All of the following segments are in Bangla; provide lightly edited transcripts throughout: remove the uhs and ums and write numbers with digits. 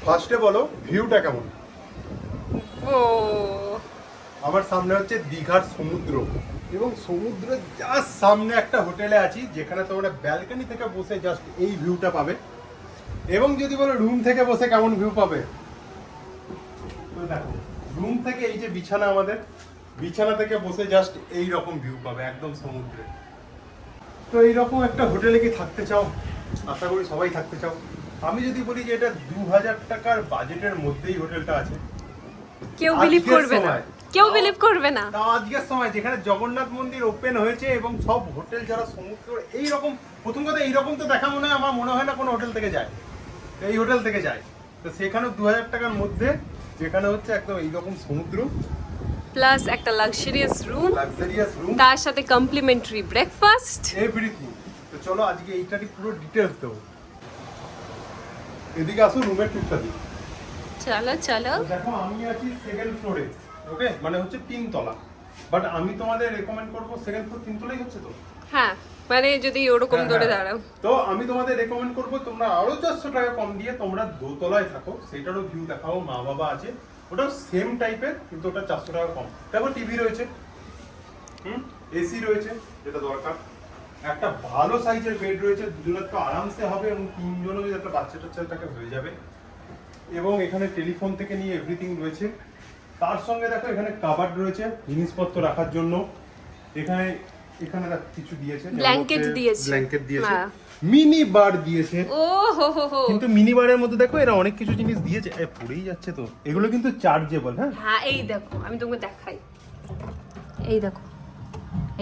ফার্স্টে বলো ভিউটা কেমন? ও আমার সামনে হচ্ছে দীঘার সমুদ্র এবং সমুদ্রের জাস্ট সামনে একটা হোটেলে আছি যেখানে তোমরা ব্যালকনি থেকে বসে জাস্ট এই ভিউটা পাবে। এবং যদি বলো রুম থেকে বসে কেমন ভিউ পাবে, তো দেখো রুম থেকে এই যে বিছানা, আমাদের বিছানা থেকে বসে জাস্ট এই রকম ভিউ পাবে একদম সমুদ্রে। তো এইরকম একটা হোটেলে কি থাকতে চাও? আশা করি সবাই থাকতে চাও। আমি যদি বলি যে এটা 2000 টাকার বাজেটের মধ্যেই হোটেলটা আছে, কেউ বিলিভ আজকের করবে না, সময়। কেউ বিলিভ করবে না। তাও আজকের সময় যেখানে জগন্নাথ মন্দির ওপেন হয়েছে এবং সব হোটেল যারা সমুদ্র এইরকম, প্রথম কথা এইরকম তো দেখা মনে হয়, আমার মনে হয় না কোনো হোটেল থেকে যায়, এই হোটেল থেকে যায়। তো সেখানে 2000 টাকার মধ্যে যেখানে হচ্ছে একদম এইরকম সমুদ্র প্লাস একটা লাক্সারিয়াস রুম, লাক্সারিয়াস রুম, তার সাথে কমপ্লিমেন্টারি ব্রেকফাস্ট, এভরিথিং। তো চলো আজকে এইটারই পুরো ডিটেলস দেবো। এদিকে আসো, রুমের টুকটা দিই। চলো চলো। দেখো আমি আছি সেকেন্ড ফ্লোরে, ওকে, মানে হচ্ছে 3 তলা। বাট আমি তোমাদের রেকমেন্ড করবো সেকেন্ড ফ্লোর 3 তলাই হচ্ছে তো। হ্যাঁ মানে যদি ওরকম হ্যাঁ, ধরে হ্যাঁ। দাঁড়াও। তো আমি তোমাদের রেকমেন্ড করবো তোমরা আরো 400 টাকা কম দিয়ে তোমরা দোতলায় থাকো, সেটারও ভিউ দেখাও, মা বাবা আছে, ওটাও সেম টাইপের কিন্তু ওটা 400 টাকা কম। তারপর টিভি রয়েছে, এসি রয়েছে যেটা দরকার, একটা ভালো সাইজের বেড রয়েছে, দুজনের তো আরামসে হবে এবং 3 জনও যদি একটা বাচ্চা টাচ্চা থাকে হয়ে যাবে। এবং এখানে টেলিফোন থেকে নিয়ে এভরিথিং রয়েছে। তার সঙ্গে দেখো এখানে কাবার্ড রয়েছে জিনিসপত্র রাখার জন্য। এখানে এখানে কিছু দিয়েছে, ব্ল্যাঙ্কেট দিয়েছে, ব্ল্যাঙ্কেট দিয়েছে, হ্যাঁ। মিনি বার দিয়েছে। ও হো হো হো। কিন্তু মিনি বারের মধ্যে দেখো এরা অনেক কিছু জিনিস দিয়েছে, পড়েই যাচ্ছে তো, এগুলো কিন্তু চার্জেবল। হ্যাঁ, হ্যাঁ এই দেখো আমি তোমাকে দেখাই, এই দেখো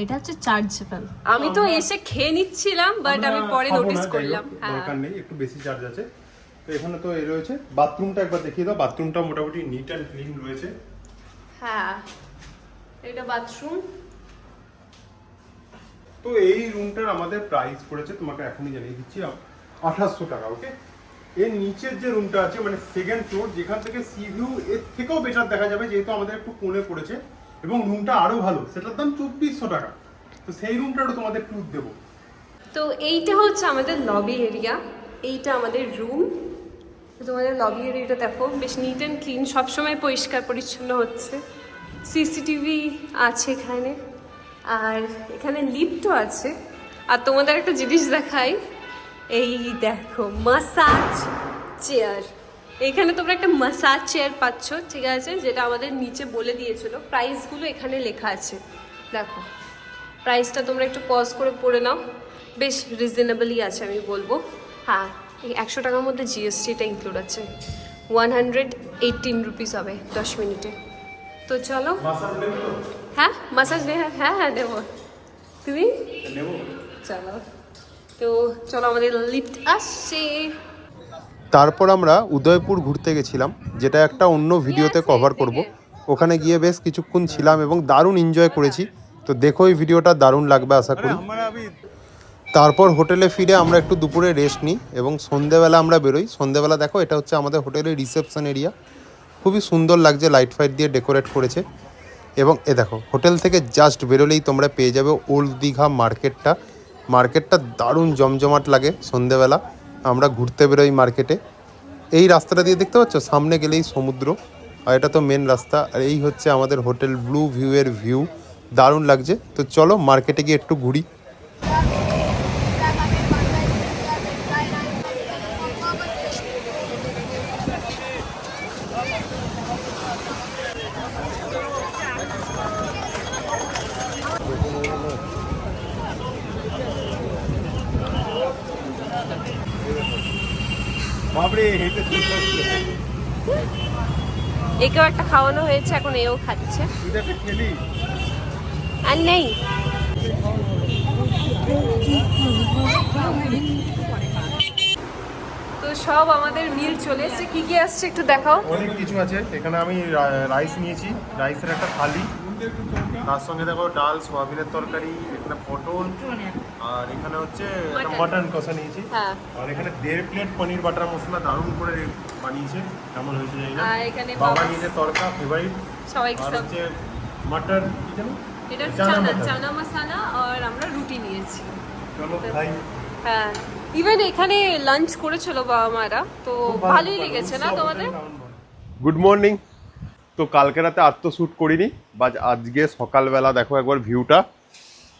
এটা হচ্ছে চার্জেবল। আমি তো এসে খেয়ে নিচ্ছিলাম বাট আমি পরে নোটিস করলাম। হ্যাঁ দরকার নেই, একটু বেশি চার্জ আছে। তো এখানে তো এই রয়েছে, বাথরুমটা একবার দেখিয়ে দাও। বাথরুমটা মোটামুটি নিট অ্যান্ড ক্লিন রয়েছে। হ্যাঁ এটা বাথরুম। তো এই রুমটার আমাদের প্রাইস পড়েছে, তোমাকে এখনই জানিয়ে দিচ্ছি, 2800 টাকা। ওকে, এর নিচের যে রুমটা আছে মানে সেকেন্ড ফ্লোর, যেখান থেকে সি ভিউ এর থেকেও বেটার দেখা যাবে, যেহেতু আমাদের একটু কোণে পড়েছে এবং রুমটা আরো ভালো, সেটার দাম 2400 টাকা। তো সেই রুমটারও তোমাদের ট্যুর দেবো। তো এইটা হচ্ছে আমাদের লবি এরিয়া, এইটা আমাদের রুম। তোমাদের লবি এরিয়াটা দেখো বেশ নিট অ্যান্ড ক্লিন, সবসময় পরিষ্কার পরিচ্ছন্ন হচ্ছে। সিসিটিভি আছে এখানে, আর এখানে লিফটও আছে। আর তোমাদের একটা জিনিস দেখাই, এই দেখো মাসাজ চেয়ার। এখানে তোমরা একটা মাসাজ চেয়ার পাচ্ছ, ঠিক আছে, যেটা আমাদের নিচে বলে দিয়েছিল। প্রাইসগুলো এখানে লেখা আছে, দেখো প্রাইসটা তোমরা একটু পজ করে পড়ে নাও, বেশ রিজনেবলই আছে আমি বলবো। হ্যাঁ এই 100 টাকার মধ্যে জিএসটিটা ইনক্লুড আছে, 118 রুপিস হবে 10 মিনিটে। তো চলো, হ্যাঁ মাসাজ হ্যাঁ হ্যাঁ দেবো, তুমি চলো। তো চলো আমাদের লিফট আসছে। তারপর আমরা উদয়পুর ঘুরতে গেছিলাম, যেটা একটা অন্য ভিডিওতে কভার করব। ওখানে গিয়ে বেশ কিছুক্ষণ ছিলাম এবং দারুণ এনজয় করেছি। তো দেখো এই ভিডিওটা দারুণ লাগবে আশা করি। তারপর হোটেলে ফিরে আমরা একটু দুপুরে রেস্ট নিই এবং সন্ধেবেলা আমরা বেরোই। সন্ধেবেলা দেখো এটা হচ্ছে আমাদের হোটেলের রিসেপশন এরিয়া, খুবই সুন্দর লাগছে, লাইট ফাইট দিয়ে ডেকোরেট করেছে। এবং এ দেখো হোটেল থেকে জাস্ট বেরোলেই তোমরা পেয়ে যাবে ওল্ড দীঘা মার্কেটটা। মার্কেটটা দারুণ জমজমাট লাগে সন্ধেবেলা। আমরা ঘুরতে বেরোই মার্কেটে, এই রাস্তাটা দিয়ে দেখতে পাচ্ছ, সামনে গেলেই সমুদ্র, আর এটা তো মেন রাস্তা। আর এই হচ্ছে আমাদের হোটেল ব্লু ভিউয়ের ভিউ, দারুণ লাগছে। তো চলো মার্কেটে গিয়ে একটু ঘুরি। বাপরে, হেঁটে চলে আসছে। একেও একটা খাওয়ানো হয়েছে, এখন এও খাচ্ছে তুই একটা খেলি। আর নেই। তো সব আমাদের মিল চলে এসছে, কি কি আসছে একটু দেখাও। অনেক কিছু আছে এখানে। আমি রাইস নিয়েছি, রাইসের একটা থালি, তার সঙ্গে দেখো ডাল, সোয়াবিনের তরকারি, এখানে পটল, আর এখানে হচ্ছে মাটন কষা নিয়েছি। হ্যাঁ আর এখানে 1.5 প্লেট পনির বাটার মশলা দারুণ করে বানিয়েছে, কেমন হয়েছে জানি না। আর এখানে বাবা নিয়েছে তরকা ফেভারিট, সবাই আর সব, হচ্ছে মাটন, কি জানো এটা চানা চানা মটন। চানা মশলা, আর আমরা রুটি নিয়েছি। চলো ভাই। হ্যাঁ ইভেন এখানে লাঞ্চ করেছিল বাবা মারা, তো ভালোই লেগেছে না তোমাদের? Good morning. তো কালকে রাতে আর তো শ্যুট করিনি, বা আজকে সকালবেলা দেখো একবার ভিউটা,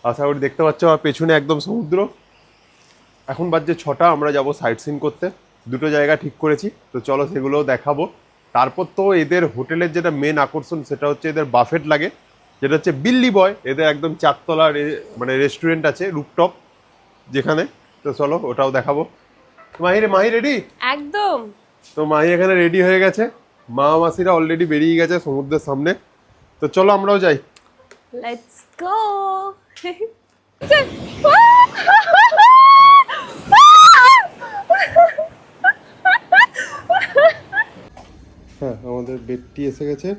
আশা করি দেখতে পাচ্ছ আমার পেছনে একদম সমুদ্র। এখন বাজছে 6টা, আমরা যাব সাইট সিন করতে, দুটো জায়গা ঠিক করেছি, তো চলো সেগুলোও দেখাবো। তারপর তো এদের হোটেলের যেটা মেন আকর্ষণ সেটা হচ্ছে এদের বাফেট লাগে, যেটা হচ্ছে বিল্লি বয়। এদের একদম 4তলার মানে রেস্টুরেন্ট আছে রুপটপ যেখানে, তো চলো ওটাও দেখাবো। মাহি রেডি? একদম। তো মাহি এখানে রেডি হয়ে গেছে, মা মাসিরা অলরেডি বেরিয়ে গেছে সমুদ্রের সামনে, তো চলো আমরাও যাই। Let's go. হ্যাঁ, আমাদের বেডটি এসে গেছে।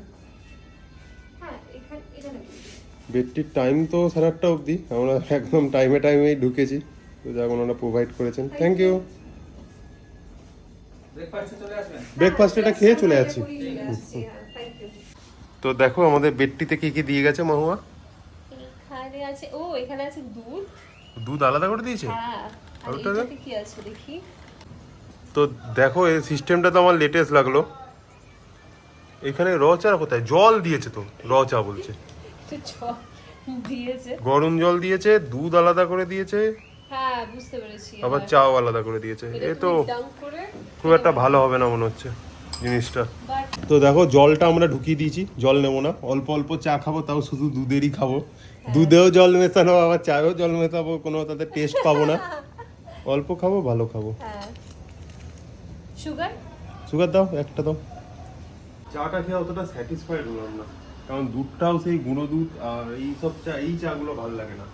বেডটির টাইম তো 8:30 অবধি, আমরা একদম টাইমেই ঢুকেছি, তো যা ওনারা প্রোভাইড করেছেন, থ্যাংক ইউ। ব্রেকফাস্ট এটা খেয়ে চলে যাচ্ছি। তো দেখো আমাদের বেডটিতে কি কি দিয়ে গেছে মাহুয়া। এখানে আছে, ও এখানে আছে দুধ। দুধ আলাদা করে দিয়েছে? হ্যাঁ, আর এটাতে কি আছে দেখি। তো দেখো এই সিস্টেমটা তো আমার লেটেস্ট লাগলো। এখানে র চা কোথায়? জল দিয়েছে তো, র চা বলছে। দিয়েছে গরম জল দিয়েছে, দুধ আলাদা করে দিয়েছে, হ্যাঁ বুঝতে পেরেছি। আবার চাও আলাদা করে দিয়েছে। এ তো খুব একটা ভালো হবে না মনে হচ্ছে জিনিসটা। তো দেখো জলটা আমরা ঢুকিয়ে দিয়েছি, জল নেবো না, অল্প অল্প চা খাবো, তাও শুধু দুধেরই খাবো। দুধেও জল মেশানো, আবার চায়েও জল মেশাবো, কোনো তাতে টেস্ট পাবো না। অল্প খাবো, ভালো খাবো। সুগার সুগার দাও, একটা দাও। চাটা খেয়ে অতটা স্যাটিসফাইড হলাম না, কারণ দুধটাও সেই গুঁড়ো দুধ, আর এইসব চা, এই চাগুলো ভালো লাগে না,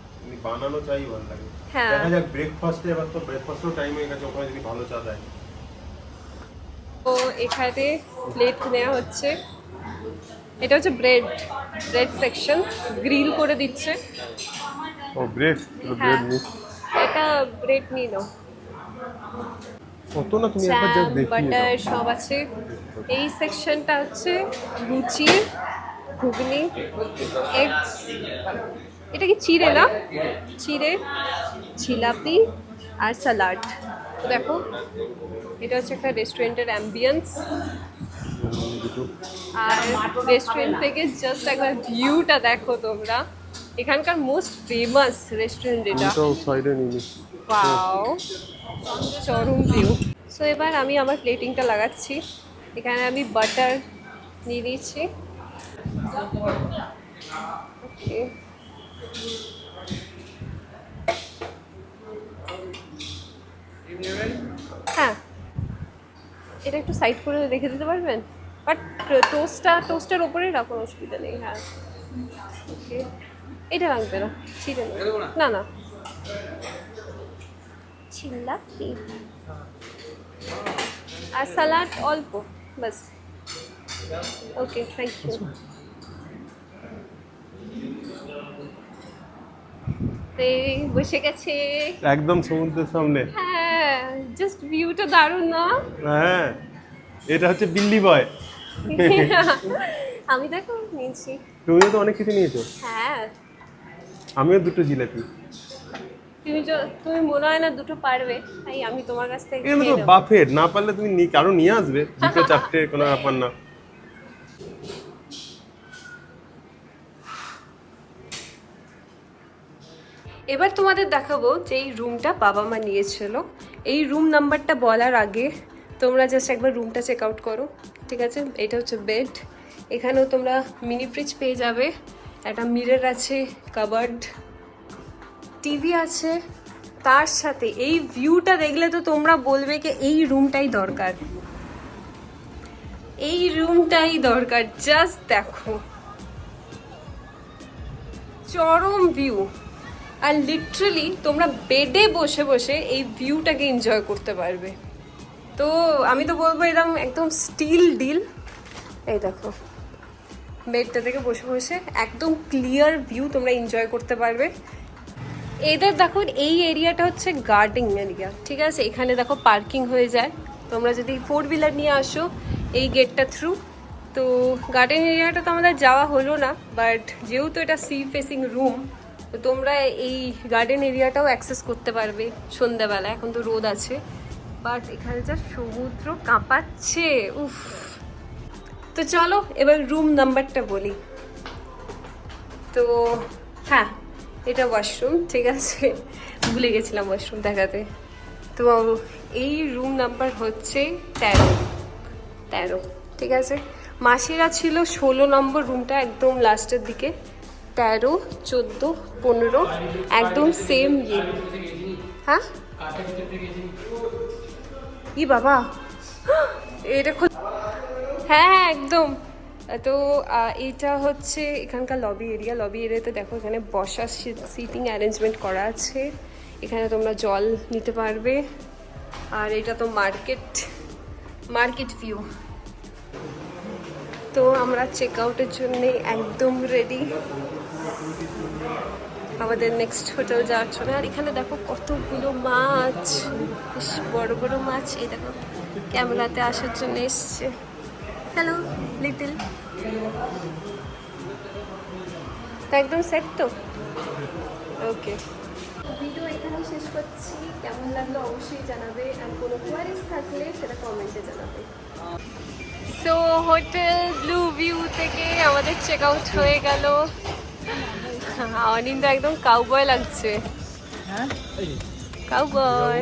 বানানো চাই ভালো লাগে। দেখা যাক ব্রেকফাস্টে, এবার তো ব্রেকফাস্টও টাইম হয়ে গেছে, ওখানে যদি ভালো চা দেয়। তো এখানে প্লেট নেওয়া হচ্ছে, এটা হচ্ছে ব্রেড সেকশন, গ্রিল করে দিচ্ছে। ও ব্রেড, ব্রেড নি, এটা ব্রেড নিয়ে নাও। কত না তুমি একবার যা দেখি, বাটার সব আছে। এই সেকশনটা হচ্ছে লুচি, ঘুগনি, এগস, এটা কি চিড়ে না, চিড়ে, জিলাপি আর স্যালাড। দেখো এটা হচ্ছে একটা রেস্টুরেন্টের অ্যাম্বিয়েন্স, আর রেস্টুরেন্ট থেকে জাস্ট একবার ভিউটা দেখো তোমরা। এখানকার মোস্ট ফেমাস রেস্টুরেন্ট এটা। তো সাইডে নিবি। ওয়াও, চরম ভিউ। সো এবার আমি আমার প্লেটিংটা লাগাচ্ছি। এখানে আমি বাটার নিয়ে নিয়েছি। ওকে, হ্যাঁ এটা একটু সাইড করে রেখে দিতে পারবেন, বাট টোস্টের ওপরেই রাখুন, অসুবিধা নেই। হ্যাঁ ওকে, এটা লাগবে না, ছিঁড়ে না, না জিলাপি আর স্যালাড অল্প, বাস। ওকে, থ্যাংক ইউ। বসে গেছে একদম সমুদ্রের সামনে। হ্যাঁ, জাস্ট ভিউটা দারুণ না? হ্যাঁ, এটা হচ্ছে বিল্লি বয়। আমি দেখো নিয়েছি। তুমিও তো অনেক কিছু নিয়েছো। হ্যাঁ, আমিও দুটো জিলাপি। তুমি মনে হয় না দুটো পারবে, তাই আমি তোমার কাছ থেকে এগুলো তো বাফেট, না পারলে তুমি কারো নিয়ে আসবে, দুটো চারটে কোনো ব্যাপার না। এবার তোমাদের দেখাবো যে এই রুমটা বাবা মা নিয়েছিল। এই রুম নাম্বারটা বলার আগে তোমরা জাস্ট একবার রুমটা চেক আউট করো, ঠিক আছে? এটা হচ্ছে বেড, এখানেও তোমরা মিনি ফ্রিজ পেয়ে যাবে, একটা মিরর আছে, কাবার্ড, টিভি আছে, তার সাথে এই ভিউটা দেখলে তো তোমরা বলবে কি এই রুমটাই দরকার, এই রুমটাই দরকার। জাস্ট দেখো চরম ভিউ, আর লিটারালি তোমরা বেডে বসে বসে এই ভিউটাকে এনজয় করতে পারবে। তো আমি তো বলবো এরকম একদম স্টিল ডিল। এই দেখো বেডটা থেকে বসে বসে একদম ক্লিয়ার ভিউ তোমরা এনজয় করতে পারবে। এদের দেখো এই এরিয়াটা হচ্ছে গার্ডেন এরিয়া, ঠিক আছে? এখানে দেখো পার্কিং হয়ে যায়, তোমরা যদি 4 হুইলার নিয়ে আসো এই গেটটা থ্রু। তো গার্ডেন এরিয়াটা তো আমাদের যাওয়া হলো না, বাট যেহেতু এটা সি ফেসিং রুম, তো তোমরা এই গার্ডেন এরিয়াটাও অ্যাক্সেস করতে পারবে সন্ধ্যাবেলা। এখন তো রোদ আছে, বাট এখানে যা সমুদ্র কাঁপাচ্ছে, উফ। তো চলো এবার রুম নাম্বারটা বলি। তো হ্যাঁ, এটা ওয়াশরুম, ঠিক আছে, ভুলে গেছিলাম ওয়াশরুম দেখাতে। তো এই রুম নাম্বার হচ্ছে 13, ঠিক আছে। মাসিরা ছিল 16 নম্বর রুমটা, একদম লাস্টের দিকে। 13, 14, 15 একদম সেম ইয়ে। হ্যাঁ ই বাবা, এটা হ্যাঁ হ্যাঁ একদম। তো এইটা হচ্ছে এখানকার লবি এরিয়া। লবি এরিয়াতে দেখো এখানে বসার সিটিং অ্যারেঞ্জমেন্ট করা আছে। এখানে তোমরা জল নিতে পারবে। আর এটা তো মার্কেট ভিউ। তো আমরা চেক আউটের জন্য একদম রেডি আমাদের নেক্সট হোটেল যাওয়ার জন্য। আর এখানে দেখো কতগুলো মাছ, বেশ বড় বড় মাছ। এই দেখো ক্যামেরাতে আসার জন্য এসছে। Hello little. তো একদম সেট তো, ওকে। ভিডিও এখানেই শেষ করছি। কেমন লাগলো অবশ্যই জানাবে, আর কোনো কোয়ারিজ থাকলে সেটা কমেন্টে জানাবে। তো হোটেল ব্লু ভিউ থেকে আমাদের চেক আউট হয়ে গেল। অনিন্দা একদম কাউবয় লাগছে, কাউবয়।